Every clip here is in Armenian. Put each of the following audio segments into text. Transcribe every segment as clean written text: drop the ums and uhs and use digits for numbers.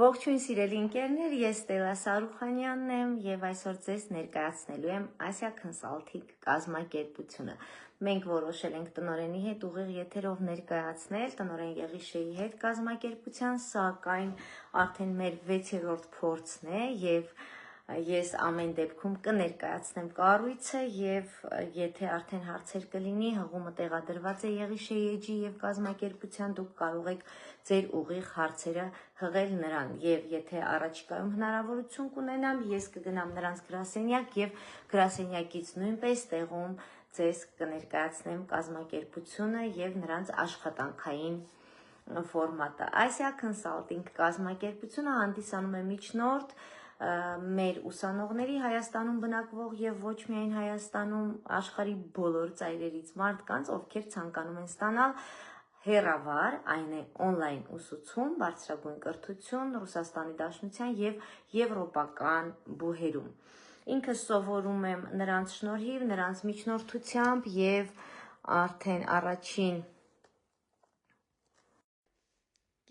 Ողջույն սիրելի ընկերներ, ես Ստելա Սարուխանյանն եմ եւ այսօր ձեզ ներկայացնելու եմ Asia Consulting կազմակերպությունը։ Մենք որոշել ենք տնօրենի հետ ուղիղ եթերով ներկայացնել տնօրեն Եղիշեի հետ կազմակերպության, սակայն արդեն մեր 6-րդ փորձն է եւ ես ամեն դեպքում կներկայացնեմ կառույցը եւ եթե արդեն հարցեր կլինի, հղումը տեղադրված է Եղիշեի էջի եւ կազմակերպության, դուք կարող եք ձեր ուղիղ հարցերը հղել նրան եւ եթե առաջիկայում հնարավորություն կունենամ, ես կգնամ նրանց գրասենյակ եւ գրասենյակից նույնպես տեղում ձեզ կներկայացնեմ կազմակերպությունը եւ նրանց աշխատանքային ֆորմատը։ Asia Consulting կազմակերպությունը հանդիսանում է միջնորդ մեր ուսանողների Հայաստանում բնակվող եւ ոչ միայն Հայաստանում, աշխարհի բոլոր ծայրերից մարդկանց, ովքեր ցանկանում են ստանալ հեռավար, այն է օնլայն ուսուցում, բարձրագույն կրթություն Ռուսաստանի Դաշնության եւ եվրոպական բուհերում։ Ինքս սովորում եմ նրանց շնորհիվ, նրանց միջնորդությամբ եւ արդեն առաջին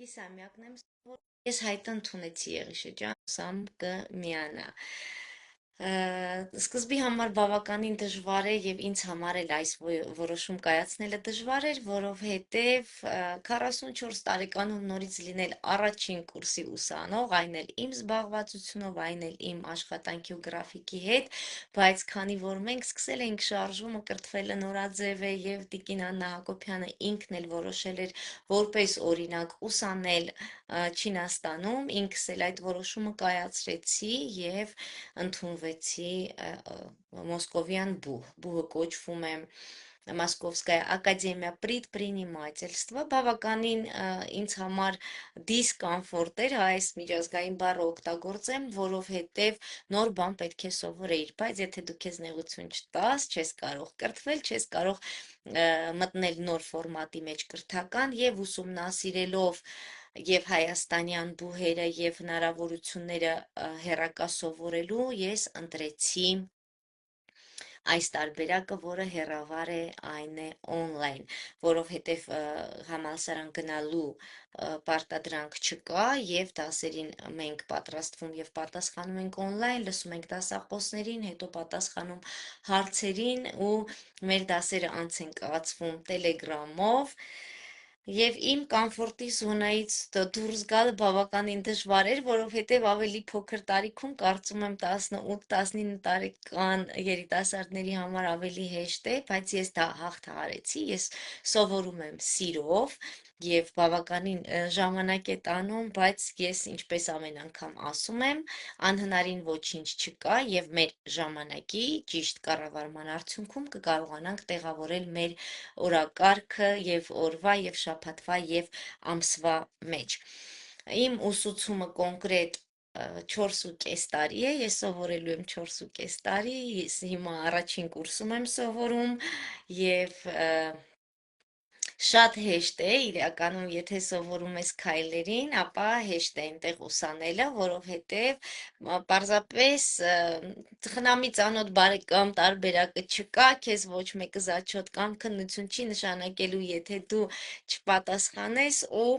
կիսամյակն եմ սովորում։ Ես հայտ ընդունեցի Եղիշե ջան, սամ կմիանա։ Սկզբի համար բավականին դժվար է եւ ինձ համար էլ այս որոշում կայացնելը դժվար էր, որովհետեւ 44 տարեկանում նորից լինել առաջին կուրսի ուսանող, այն էլ իմ զբաղվածությունով, այն էլ իմ աշխատանքի ու գրաֆիկի հետ, բայց քանի որ մենք սկսել էինք շարժումը, կրթվելը նորաձև է եւ Տիկին Աննա Հակոբյանը ինքն էլ որոշել էր որպես օրինակ ուսանել Չինաստանում, ինքս էլ այդ որոշումը կայացրեցի եւ ընդունվեցի Մոսկովյան բուհ։ Բուհը կոչվում է Մոսկովская академия предпринимательства, բավականին ինձ համար դիսկոմֆորտ էր այս միջազգային բառը օգտագործեմ, որովհետև նոր բան պետք է սովորեիր, բայց եթե դու քեզ նեղություն չտաս, չես կարող կրթվել, չես կարող մտնել նոր ֆորմատի մեջ կրթական եւ ուսումնասիրելով եւ հայաստանյան բուհերը եւ հնարավորությունները հեռակա սովորելու ես ընտրեցի այս տարբերակը, որը հեռավար է, այն է օնլայն, որովհետև համալսարան գնալու պարտադրանք չկա եւ դասերին մենք պատրաստվում եւ պատասխանում ենք օնլայն, լսում ենք դասախոսներին, հետո պատասխանում հարցերին ու մեր դասերը անց են կացվում Telegram-ով։ Եվ իմ կոմֆորտի զոնայից դուրս գալը բավականին դժվար էր, որովհետև ավելի փոքր տարիքում կարծում եմ 18-19 տարեկան երիտասարդների համար ավելի հեշտ է, բայց ես դա հաղթահարեցի, ես սովորում եմ սիրով եւ բավականին ժամանակ է տանում, բայց ես ինչպես ամեն անգամ ասում եմ, անհնարին ոչինչ չկա եւ մեր ժամանակի ճիշտ կառավարման արդյունքում կկարողանանք տեղավորել մեր օրակարգը եւ օրվա եւ շաբաթվա եւ ամսվա մեջ։ Իմ ուսուցումը կոնկրետ 4.5 տարի է, ես սովորելու եմ 4.5 տարի, ես հիմա առաջին կուրսում եմ սովորում եւ շատ հեշտ է, իրականում, եթե սովորում ես քայլերին, ապա հեշտ է այնտեղ ուսանելը, որովհետև պարզապես խնամի ծանոթ բարեկամ տարբերակը չկա, քեզ ոչ մեկը զաչոտ կամ քննություն չի նշանակելու, եթե դու չպատասխանես ու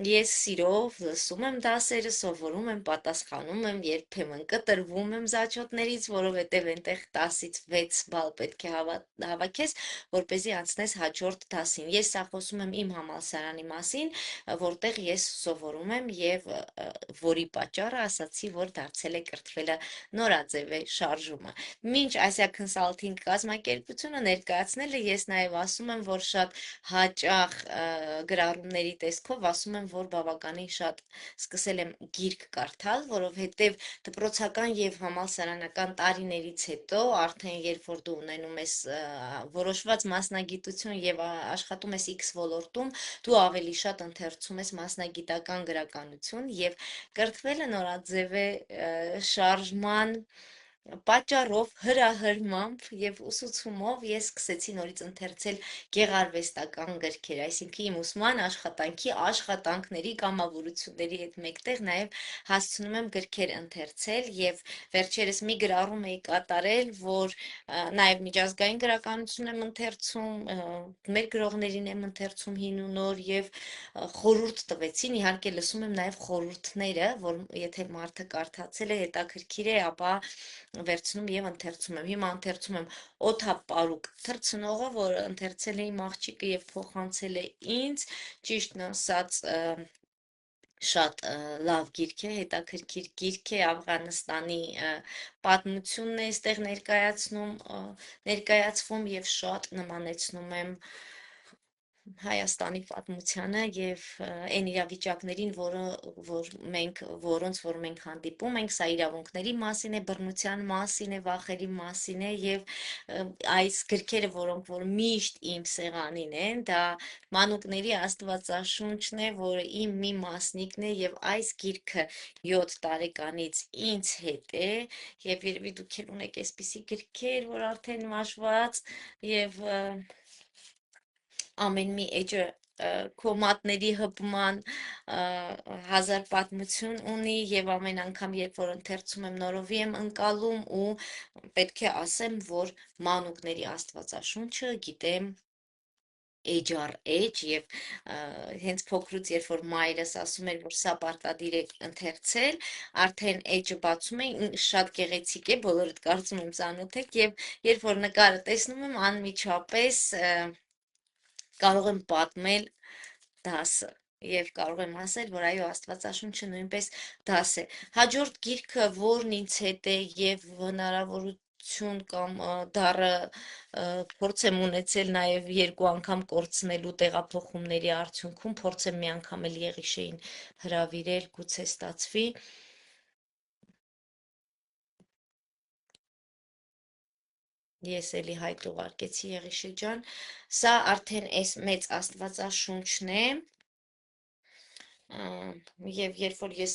ես սիրով լսում եմ դասերը, սովորում եմ, պատասխանում եմ, երբեմն կտրվում եմ զաչոտներից, որովհետև այնտեղ 10-ից 6 բալ պետք է հավաքես, որպեսզի անցնես հաջորդ դասին։ Ես սա խոսում եմ իմ համալսարանի մասին, որտեղ ես սովորում եմ եւ որի պատճառը ասացի, որ դարձել է կրթվելը նորաձև է շարժումը։ Մինչ Asia Consulting կազմակերպությունը ներկայացնելը ես նաեւ ասում եմ, որ շատ հաճախ գրառումների տեսքով ասում եմ, որ բավականին շատ սկսել եմ գիրք կարդալ, որովհետեւ դպրոցական եւ համալսարանական տարիներից հետո արդեն երբ որ դու ունենում ես որոշված մասնագիտություն եւ աշխատում ես X ոլորտում, դու ավելի շատ ընթերցում ես մասնագիտական գրականություն եւ կրթվելը նորաձև է շարժման պատճառով, հրահրմամբ եւ ուսուցումով ես սկսեցի նորից ընթերցել գեղարվեստական գրքեր, այսինքն իմ ուսման աշխատանքի աշխատանքների կամավորությունների հետ մեկտեղ նաեւ հասցնում եմ գրքեր ընթերցել եւ վերջերս մի գրառում էի կատարել, որ նաեւ միջազգային գրականություն եմ ընթերցում, մեր գրողներին եմ ընթերցում հին ու նոր եւ խորհուրդ տվեցին, իհարկե լսում եմ նաեւ խորհուրդները, որ եթե մարդը կարդացել է, հետաքրքիր է, ապա վերցնում եւ ընթերցում եմ։ Հիմա ընթերցում եմ Օթապարուկ թռցնողը, որը ընթերցել է իմ աղջիկը եւ փոխանցել է ինձ, ճիշտն ասած, շատ լավ գիրք է, հետաքրքիր գիրք է, Աֆղանստանի պատմությունն է այստեղ ներկայացվում եւ շատ նմանեցնում եմ Հայաստանի պատմությանը եւ այն իրավիճակներին, որոնց մենք հանդիպում ենք, սա իրավունքների մասին է, բռնության մասին է, վախերի մասին է եւ այս գրքերը, որոնք որ միշտ իմ սեղանին են, դա Մանուկների Աստվածաշունչն է, որը իմ մի մասնիկն է եւ այս գիրքը 7 տարեկանից ինձ հետ է եւ երևի դուք էլ ունեք այսպիսի գրքեր, որ արդեն մաշված եւ ամեն մի էջը քո մատների հպման հազար պատմություն ունի եւ ամեն անգամ երբ որ ընթերցում եմ նորովի եմ ընկալում ու պետք է ասեմ, որ մանուկների Աստվածաշունչը գիտեմ էջ առ էջ եւ հենց փոքրուց երբ որ մայրս ասում էր որ սա պարտադիր է ընթերցել արդեն էջը բացում էի շատ գեղեցիկ է բոլորդ կարծում եմ ծանոթ եք եւ երբ որ նկարը տեսնում եմ անմիջապես կարող եմ պատմել դասը եւ կարող եմ ասել, որ այո, Աստվածաշունչը նույնպես դաս է։ Հաջորդ գիրքը, որն ինձ հետ է եւ հնարավորություն կամ դառը փորձ եմ ունեցել նաեւ երկու անգամ կորցնելու տեղափոխումների արդյունքում, փորձ եմ մի անգամ էլ Եղիշեին հրավիրել, գուցե ստացվի։ Ես էլի հայտ ուղարկեցի Եղիշե ջան, սա արդեն էս մեծ Աստվածաշունչն է, Եվ երբ որ ես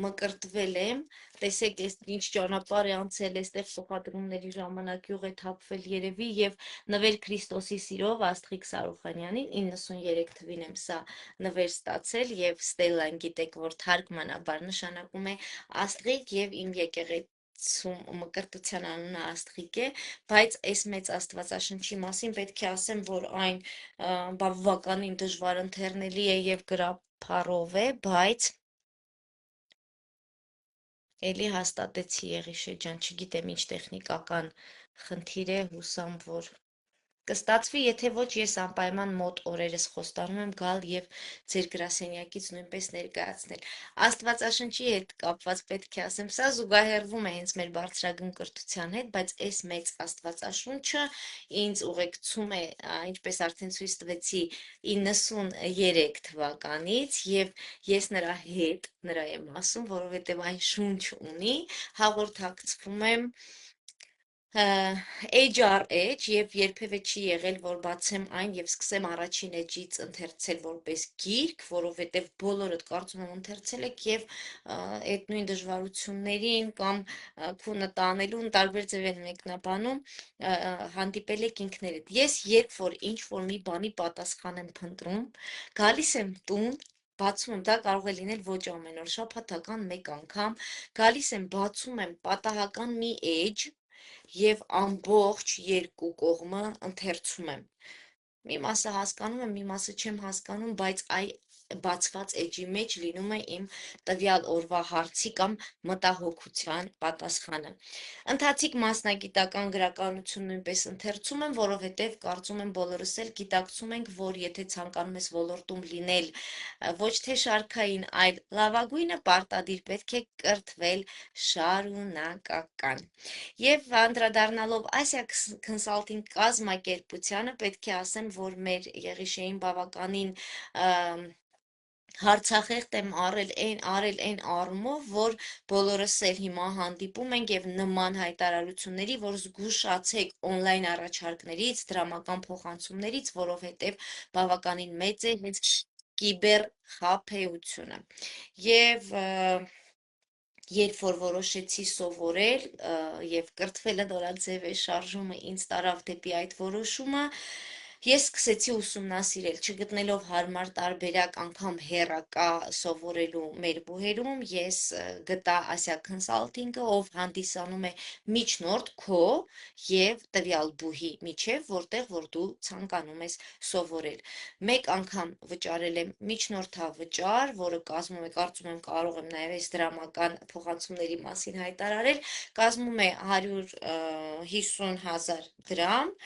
մկրտվել եմ, տեսեք այս ինչ ճանապարհ է անցել, այստեղ փոխադրումների ժամանակ յուղ է թափվել երևի եւ նվեր Քրիստոսի սիրով Աստղիկ Սարոխանյանի 93 թվին եմ սա նվեր ստացել եւ Ստելլան գիտեք որ թարգմանաբար նշանակում է Աստղիկ եւ իմ եկեղեցում մկրտության անունը Աստղիկ է, բայց այս մեծ Աստվածաշնչի մասին պետք է ասեմ, որ այն բավականին դժվար ընթեռնելի է եւ գրափառով է, բայց էլի հաստատեցի Եղիշե ջան, չգիտեմ ինչ տեխնիկական խնդիր է, հուսամ, որ կստացվի, եթե ոչ, ես անպայման մոտ օրերս խոստանում եմ գալ եւ ձեր գրասենյակից նույնպես ներկայացնել։ Աստվածաշնչի հետ կապված պետք է ասեմ, սա զուգահեռվում է հենց մեր բարձրագույն կրթության հետ, բայց այս մեծ Աստվածաշունչը ինձ ուղեկցում է, ինչպես արդեն ցույց տվեցի, 93 թվականից եւ ես նրա եմ ասում, որովհետեւ այն շունչ ունի, հաղորդակցվում եմ էջ առ էջ եւ երբևէ չի եղել որ բացեմ այն եւ սկսեմ առաջին էջից ընթերցել որպես գիրք, որովհետեւ բոլորդ կարծում եմ ընթերցել եք եւ այդ նույն դժվարություններին կամ քունը տանելուն տարբեր ձև են մեկնաբանում հանդիպել եք ինքներդ։ Ես երբ որ ինչ որ մի բանի պատասխան եմ փնտրում, գալիս եմ տուն բացում եմ, դա կարող է լինել ոչ ամեն օր, շաբաթական մեկ անգամ, գալիս եմ, բացում եմ պատահական մի էջ եւ ամբողջ երկու կողմը ընթերցում եմ։ Մի մասը հասկանում եմ, մի մասը չեմ հասկանում, բայց բացված էջի մեջ լինում է իմ տվյալ օրվա հարցի կամ մտահոգության պատասխանը։ Ընթացիկ մասնագիտական գրականություն նույնպես ընթերցում եմ, որովհետև կարծում եմ բոլորս էլ գիտակցում ենք, որ եթե ցանկանում ես ոլորտում լինել ոչ թե շարքային, այլ լավագույնը պարտադիր պետք է կրթվել շարունակական։ Եվ անդրադառնալով Ասիա Consulting կազմակերպությանը, պետք է ասեմ, որ մեր Եղիշեին բավականին հարցախեղտ եմ արել այն առումով, որ բոլորս էլ հիմա հանդիպում ենք եւ նման հայտարարությունների, որ զգուշացեք օնլայն առաջարկներից, դրամական փոխանցումներից, որովհետեւ բավականին մեծ է հենց կիբեր խաբեությունը։ Եվ երբ որ որոշեցի սովորել եւ կրթվելը նորաձև է շարժումը ինձ տարավ դեպի այդ որոշումը, ես սկսեցի ուսումնասիրել, չգտնելով հարմար տարբերակ անգամ հեռակա սովորելու մեր բուհերում, ես գտա Asia Consulting-ը, ով հանդիսանում է միջնորդ քո եւ տվյալ բուհի միջև, որտեղ որ դու ցանկանում ես սովորել։ Մեկ անգամ վճարել եմ միջնորդավճար, որը կազմում է, կարծում եմ կարող եմ նաև այս դրամական փոխանցումների մասին հայտարարել, կազմում է 150,000 դրամ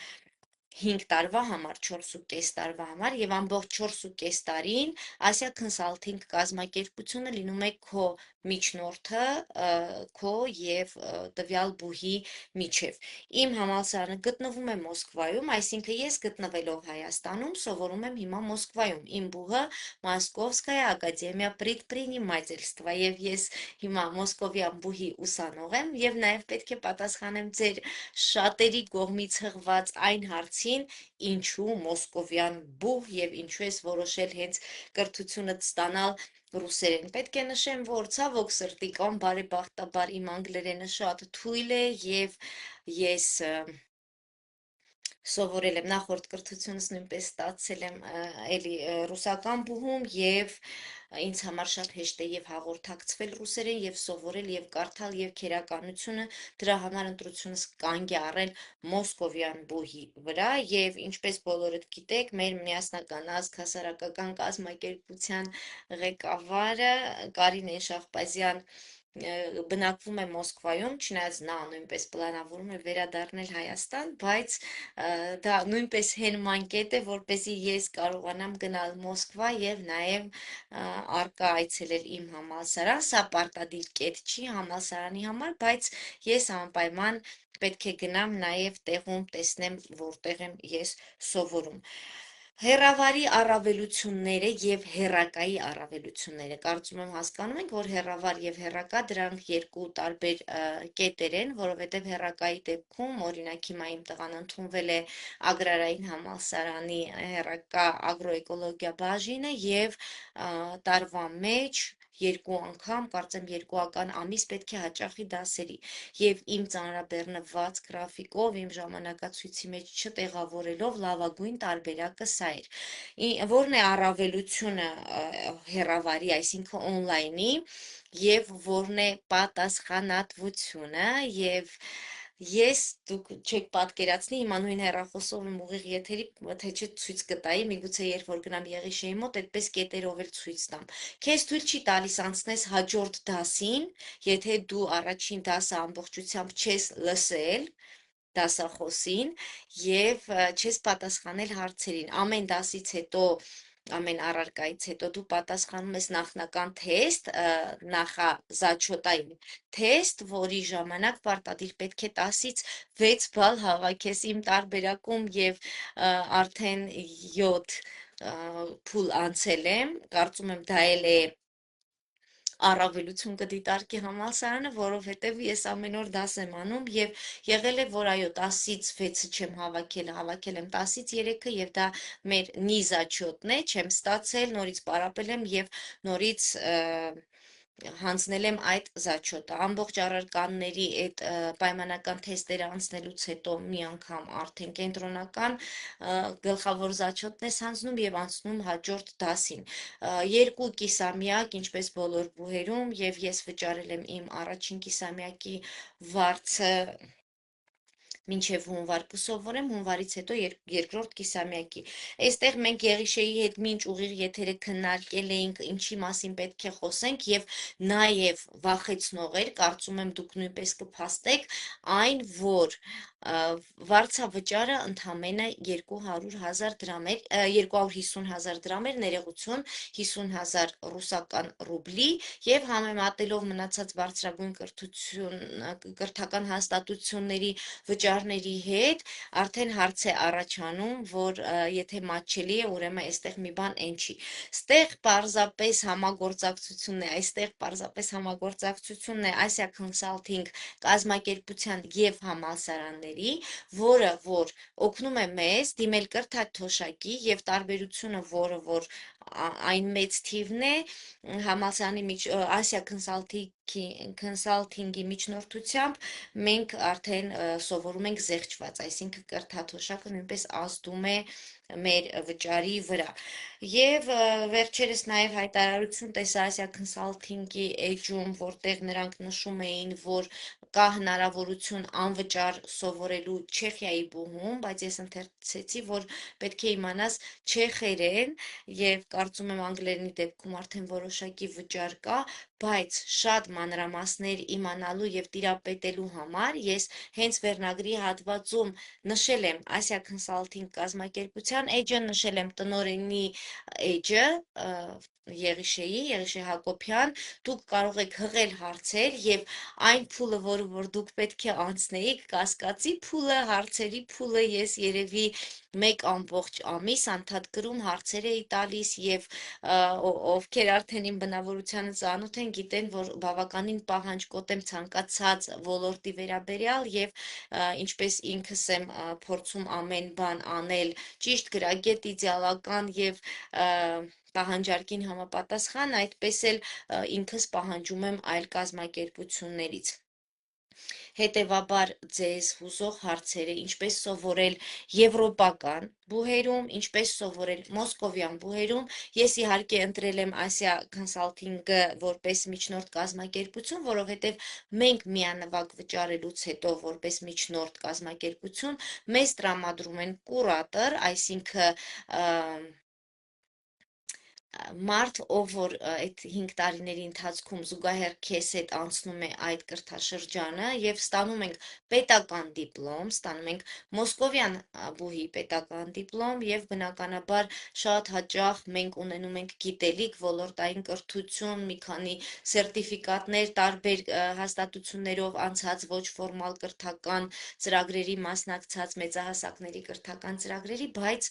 5 տարվա համար, 4,5 տարվա համար եւ ամբողջ 4,5 տարին Asia Consulting կազմակերպությունը լինում է քո միջնորդը, քո եւ տվյալ բուհի միջև։ Իմ համալսարանը գտնվում է Մոսկվայում, այսինքն ես գտնվելով Հայաստանում սովորում եմ հիմա Մոսկվայում։ Իմ բուհը Մոսկովская академия предпринимательства եւ ես հիմա մոսկովյան բուհի ուսանող եմ եւ նաեւ պետք է պատասխանեմ ձեր շատերի կողմից հղված այն հարցին, ինչու մոսկովյան բուհ եւ ինչու ես որոշել հենց կրթությունը ստանալ ռուսերեն։ Պետք է նշեմ, որ ցավոք սրտի կամ բարեբախտաբար իմ անգլերենը շատ թույլ է եւ ես սովորել եմ նախորդ կրթությունս նույնպես ստացել եմ էլի ռուսական բուհում եւ ինձ համար շատ հեշտ է եւ հաղորդակցվել ռուսերեն եւ սովորել եւ կարդալ եւ քերականությունը դրա համար ընտրությունս կանգ է առել մոսկովյան բուհի վրա եւ ինչպես բոլորդ գիտեք մեր միասնական ազգ հասարակական կազմակերպության ղեկավարը Կարինե Շահբազյան բնակվում է Մոսկվայում, չնայած նա նույնպես պլանավորում է վերադառնել Հայաստան, բայց դա նույնպես հենման կետ է, որպեսզի ես կարողանամ գնալ Մոսկվա եւ նաեւ արկա այցելել իմ համալսարան, սա պարտադիր կետ չի համալսարանի համար, բայց ես անպայման պետք է գնամ նաեւ տեղում տեսնեմ, որտեղ եմ ես սովորում։ Հեռավարի առավելությունները եւ հեռակայի առավելությունները։ Կարծում եմ հասկանում եք, որ հեռավար եւ հեռակա դրանք երկու տարբեր կետեր են, որովհետեւ հեռակայի դեպքում, օրինակ հիմա իմ տղան ընդունվել է Ագրարային համալսարանի հեռակա ագրոէկոլոգիա բաժինը եւ տարվա մեջ երկու անգամ, կարծեմ երկուական ամիս պետք է հաճախի դասերի եւ իմ ծանրաբեռնված գրաֆիկով, իմ ժամանակացույցի մեջ չտեղավորելով լավագույն տարբերակը սա էր։ Որն է առավելությունը հեռավարի, այսինքն օնլայնի եւ որն է պատասխանատվությունը եւ ես դուք չեք պատկերացնի հիմա նույն հեռախոսով եմ ուղիղ եթերի, թե չէ ցույց կտայի, միգուցե երբ որ գնամ Եղիշեի մոտ, այդպես կետերով էլ ցույց տամ։ Քեզ թույլ չի տալիս անցնես հաջորդ դասին, եթե դու առաջին դասը ամբողջությամբ չես լսել դասախոսին եւ չես պատասխանել հարցերին։ Ամեն դասից հետո ամեն առարկայից հետո դու պատասխանում ես նախնական թեստ, նախազաչոտային թեստ, որի ժամանակ պարտադիր պետք է 10-ից 6 բալ հավաքես իմ տարբերակում եւ արդեն 7 փուլ անցել եմ, կարծում եմ դա էլ է առավելություն կդիտարկի համալսարանը, որովհետև ես ամեն օր դաս եմ անում եւ եղել է, որ այո 10-ից 6-ը չեմ հավաքել, հավաքել եմ 10-ից 3-ը եւ դա մեր նիզաչյոտն է, չեմ ստացել, նորից պարապել եմ եւ նորից հանձնել եմ այդ զաչյոտը։ Ամբողջ առարկաների այդ պայմանական թեստերը անցնելուց հետո մի անգամ արդեն կենտրոնական գլխավոր զաչյոտն ես հանձնում եւ անցնում հաջորդ դասին։ 2 կիսամյակ, ինչպես բոլոր բուհերում, եւ ես վճարել եմ իմ առաջին կիսամյակի վարձը մինչև հունվար կսովորեմ, հունվարից հետո երկրորդ կիսամյակի։ Այստեղ մենք Եղիշեի հետ մինչ ուղիղ եթերը քննարկել էինք ինչի մասին պետք է խոսենք եւ նաեւ վախեցնող էր, կարծում եմ դուք նույնպես կփաստեք, այն որ վարձավճարը ընդամենը 200,000 դրամ էր, 250,000 դրամ էր, ներողություն, 50,000 ռուսական ռուբլի եւ համեմատելով մնացած բարձրագույն կրթական հաստատությունների վճարների հետ, արդեն հարց է առաջանում, որ եթե մատչելի է, ուրեմն այստեղ մի բան են չի։ Ստեղ պարզապես համագործակցությունն է, այստեղ պարզապես համագործակցությունն է Asia Consulting կազմակերպության եւ համալսարանների, որը որ օգնում է մեզ դիմել կրթաթոշակի եւ տարբերությունը, որը որ այն մեծ թիվն է համալսարանի Ասիա Consulting-ի միջնորդությամբ մենք արդեն սովորում ենք զեղչված, այսինքն կրթաթոշակը նույնպես ազդում է մեր վճարի վրա։ Եվ վերջերս նաև հայտարարություն տեսա Ասիա Consulting-ի էջում, որտեղ նրանք նշում էին, որ կա հնարավորություն անվճար սովորելու Չեխիայի բուհում, բայց ես ընթերցեցի, որ պետք է իմանաս չեխերեն եւ կարծում եմ անգլերենի դեպքում արդեն որոշակի վճար կա, բայց շատ մանրամասներ իմանալու եւ տիրապետելու համար ես հենց վերնագրի հատվածում նշել եմ Ասիա Consulting կազմակերպության էջը, նշել եմ տնօրենի էջը, Եղիշե Հակոբյան, դուք կարող եք հղել հարցեր եւ այն փուլը, որ դուք պետք է անցնեիք, կասկածի փուլը, հարցերի փուլը ես երևի 1 ամբողջ ամիս անդադգրում հարցեր էի տալիս եւ ովքեր արդեն իմ բնավորությանը ծանոթ են, գիտեն, որ բավականին պահանջկոտ եմ ցանկացած ոլորտի վերաբերյալ եւ ինչպես ինքս եմ փորձում ամեն բան անել ճիշտ, գրագետ, իդեալական եւ պահանջարկին համապատասխան, այդպես էլ ինքս պահանջում եմ այլ կազմակերպություններից։ Հետևաբար ձեզ հուզող հարցերը, ինչպես սովորել եվրոպական բուհերում, ինչպես սովորել մոսկովյան բուհերում, ես իհարկե ընտրել եմ Ասիա Consulting-ը որպես միջնորդ կազմակերպություն, որովհետև մենք միանվագ վճարելուց հետո որպես միջնորդ կազմակերպություն մեզ տրամադրում են կուրատոր, այսինքն մարդ, ով որ այդ 5 տարիների ընթացքում զուգահեռ քեզ հետ անցնում է այդ կրթաշրջանը եւ ստանում ենք պետական դիպլոմ, ստանում ենք մոսկովյան բուհի պետական դիպլոմ եւ բնականաբար շատ հաճախ մենք ունենում ենք գիտելիք, ոլորտային կրթություն, մի քանի սերտիֆիկատներ տարբեր հաստատություններով անցած ոչ ֆորմալ կրթական ծրագրերի մասնակցած մեծահասակների կրթական ծրագրերի, բայց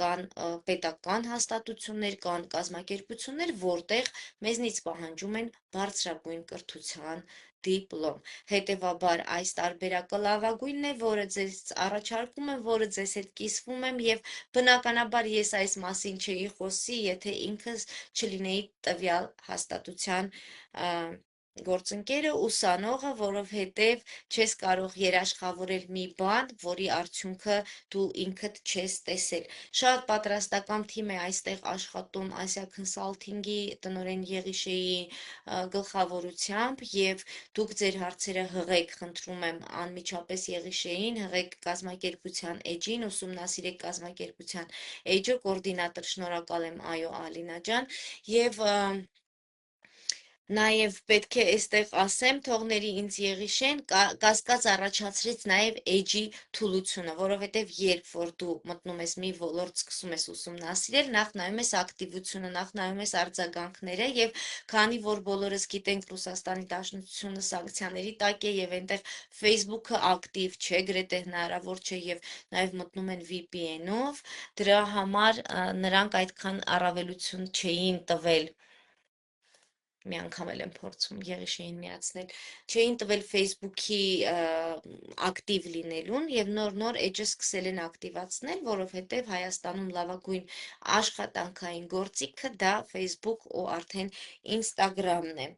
կան պետական հաստատություններ, կան կազմակերպություններ, որտեղ մեզնից պահանջում են բարձրագույն կրթության դիպլոմ։ Հետևաբար այս տարբերակը լավագույնն է, որը ձեզ առաջարկում եմ, որը ձեզ հետ կիսվում եմ եւ բնականաբար ես այս մասին չէի խոսի, եթե ինքս չլինեի տվյալ հաստատության գործընկերը, ուսանողը, որովհետև չես կարող երաշխավորել մի բան, որի արդյունքը դու ինքդ չես տեսել։ Շատ պատրաստական թիմ է այստեղ աշխատում Ասիա Consulting-ի տնօրեն Եղիշեի գլխավորությամբ եւ դուք ձեր հարցերը հղեք, խնդրում եմ անմիջապես Եղիշեին, հղեք կազմակերպության էջին, ուսումնասիրեք կազմակերպության էջը, կոորդինատոր շնորհակալ եմ, այո, Ալինա ջան, եւ Նաև պետք է այստեղ ասեմ, թողների ինձ Եղիշեն, կասկած առաջացրեց նաև էջի թուլությունը, որովհետև երբ որ դու մտնում ես մի ոլորտ, սկսում ես ուսումնասիրել, նախ նայում ես ակտիվությունը, նախ նայում ես արձագանքները եւ քանի որ բոլորս գիտենք Ռուսաստանի Դաշնությունը սանկցիաների տակ է եւ այնտեղ Facebook-ը ակտիվ չէ, գրեթե հնարավոր չէ եւ նաև մտնում են VPN-ով, դրա համար նրանք այդքան առավելություն չէին տվել մի անգամ էլ եմ փորձում Եղիշեին միացնել, չէին տվել Facebook-ի ակտիվ լինելուն եւ նոր էջը սկսել են ակտիվացնել, որովհետեւ Հայաստանում լավագույն աշխատանքային գործիքը դա Facebook ու արդեն Instagram-ն է։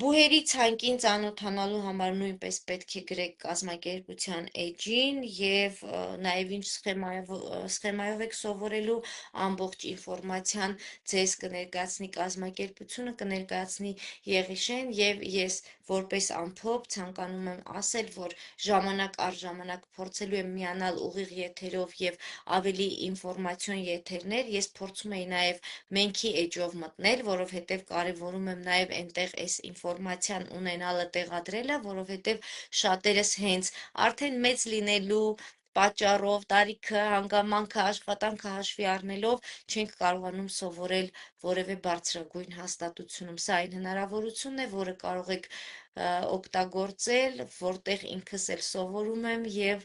Բուհերի ցանկին ծանոթանալու համար նույնպես պետք է գրեք կազմակերպության էջին եւ նաեւ ինչ սխեմայով եք սովորելու ամբողջ ինֆորմացիան ձեզ կներկայացնի կազմակերպությունը, կներկայացնի Եղիշեն եւ ես որպես ամփոփ ցանկանում եմ ասել, որ ժամանակ առ ժամանակ փորձելու եմ միանալ ուղիղ եթերով եւ ավելի ինֆորմացիոն եթերներ, ես փորձում եի նաեւ մենքի էջով մտնել, որովհետեւ կարևորում եմ նաեւ այնտեղ այս ինֆորմացիան ունենալը, տեղադրելը, որովհետև շատերս հենց արդեն մեծ լինելու պատճառով, տարիքը, հանգամանքը, աշխատանքը հաշվի առնելով չենք կարողանում սովորել որևէ բարձրագույն հաստատությունում։ Սա այն հնարավորությունն է, որը կարող եք օգտագործել, որտեղ ինքս էլ սովորում եմ եւ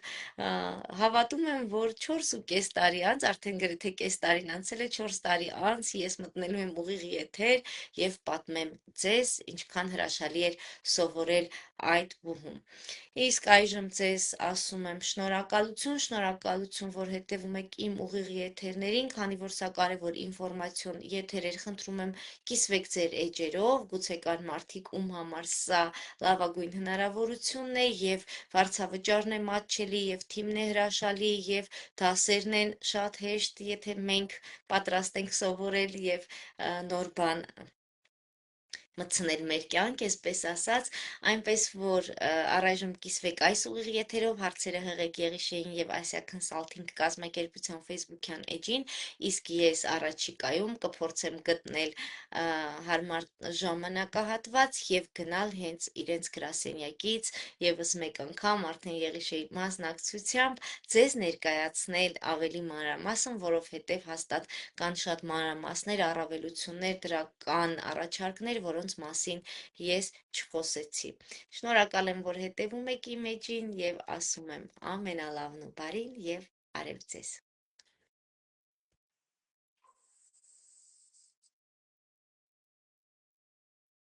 հավատում եմ, որ 4.5 տարի անց, արդեն գրեթե կես տարին անցել է, 4 տարի անց ես մտնելու եմ ուղիղ եթեր եւ պատմեմ ձեզ, ինչքան հրաշալի էր սովորել այդ բուհում։ Իսկ այժմ ձեզ ասում եմ շնորհակալություն, որ հետևում եք իմ ուղիղ եթերներին, քանի որ սա կարևոր ինֆորմացիոն եթեր էր, խնդրում եմ կիսվեք ձեր էջերով, գուցե կան մարդիկ, ում համար սա լավագույն հնարավորությունն է եւ վարձավճարն է մատչելի եւ թիմն է հրաշալի եւ դասերն են շատ հեշտ, եթե մենք պատրաստ ենք սովորել եւ նոր բան մտցնել մեր կյանք, այսպես ասած, այնպես որ առայժմ կիսվեք այս ուղիղ եթերով, հարցերը հղեք Եղիշեին եւ Ասիա Consulting կազմակերպության Facebook-յան էջին, իսկ ես առաջիկայում կփորձեմ գտնել հարմար ժամանակահատված եւ գնալ հենց իրենց գրասենյակից եւս մեկ անգամ արդեն Եղիշեի մասնակցությամբ ձեզ ներկայացնել ավելի մանրամասն, որովհետեւ հաստատ կան շատ մանրամասներ, առավելություններ, դրական առաջարկներ, որոնց մասին ես չխոսեցի։ Շնորհակալ եմ, որ հետևում եք իմ էջին եւ ասում եմ ամենալավն ու բարին եւ արև ձեզ։